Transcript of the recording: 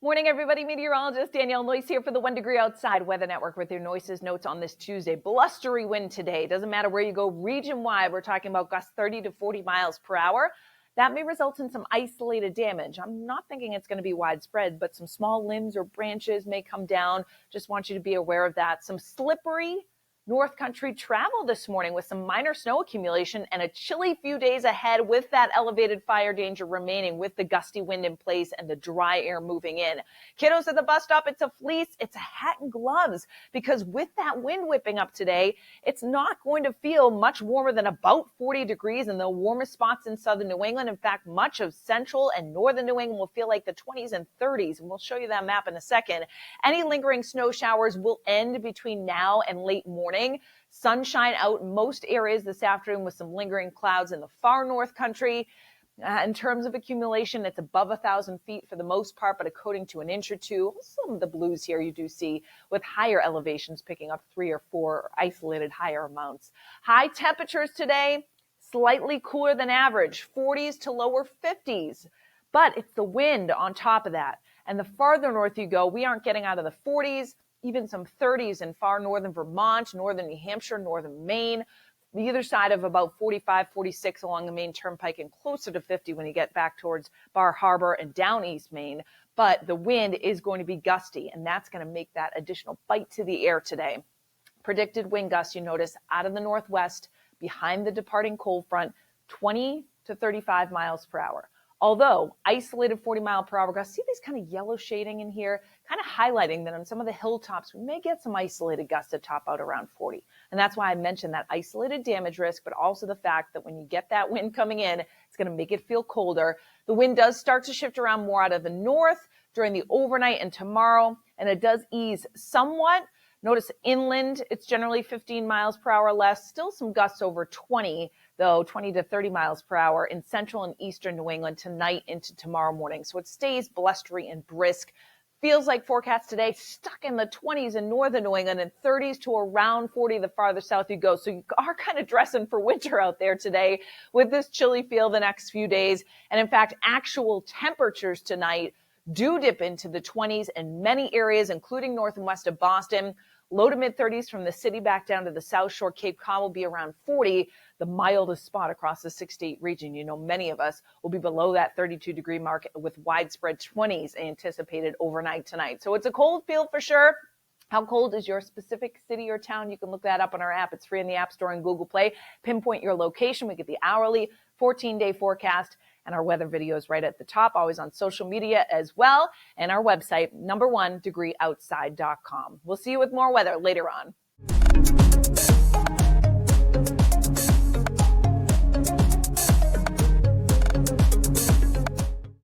Morning, everybody. Meteorologist Danielle Noyes here for the 1 Degree Outside Weather Network with your Noyes notes on this Tuesday. Blustery wind today. Doesn't matter where you go region-wide. We're talking about gusts 30 to 40 miles per hour. That may result in some isolated damage. I'm not thinking it's going to be widespread, but some small limbs or branches may come down. Just want you to be aware of that. Some slippery North Country travel this morning with some minor snow accumulation and a chilly few days ahead with that elevated fire danger remaining with the gusty wind in place and the dry air moving in. Kiddos at the bus stop, it's a fleece, it's a hat and gloves because with that wind whipping up today, it's not going to feel much warmer than about 40 degrees in the warmest spots in southern New England. In fact, much of central and northern New England will feel like the 20s and 30s, and we'll show you that map in a second. Any lingering snow showers will end between now and late morning. Sunshine out in most areas this afternoon with some lingering clouds in the far north country. In terms of accumulation, it's above 1,000 feet for the most part, but according to an inch or two. Some of the blues here you do see with higher elevations picking up 3 or 4 isolated higher amounts. High temperatures today, slightly cooler than average, 40s to lower 50s. But it's the wind on top of that. And the farther north you go, we aren't getting out of the 40s. Even some 30s in far northern Vermont, northern New Hampshire, northern Maine, either side of about 45, 46 along the Maine Turnpike and closer to 50 when you get back towards Bar Harbor and down East Maine. But the wind is going to be gusty, and that's going to make that additional bite to the air today. Predicted wind gusts, you notice, out of the northwest behind the departing cold front, 20 to 35 miles per hour. Although isolated 40-mile-per-hour gusts, see these kind of yellow shading in here, kind of highlighting that on some of the hilltops, we may get some isolated gusts that top out around 40. And that's why I mentioned that isolated damage risk, but also the fact that when you get that wind coming in, it's going to make it feel colder. The wind does start to shift around more out of the north during the overnight and tomorrow, and it does ease somewhat. Notice inland, it's generally 15 miles per hour less, still some gusts over 20, though 20 to 30 miles per hour in central and eastern New England tonight into tomorrow morning. So it stays blustery and brisk. Feels like forecasts today stuck in the 20s in northern New England and 30s to around 40 the farther south you go. So you are kind of dressing for winter out there today with this chilly feel the next few days. And in fact, actual temperatures tonight do dip into the 20s in many areas, including north and west of Boston. Low to mid 30s from the city back down to the South Shore. Cape Cod will be around 40, the mildest spot across the 6-state region. You know, many of us will be below that 32-degree mark with widespread 20s anticipated overnight tonight. So it's a cold feel for sure. How cold is your specific city or town? You can look that up on our app. It's free in the App Store and Google Play. Pinpoint your location. We get the hourly 14-day forecast and our weather videos right at the top, always on social media as well, and our website, number1degreeoutside.com. We'll see you with more weather later on.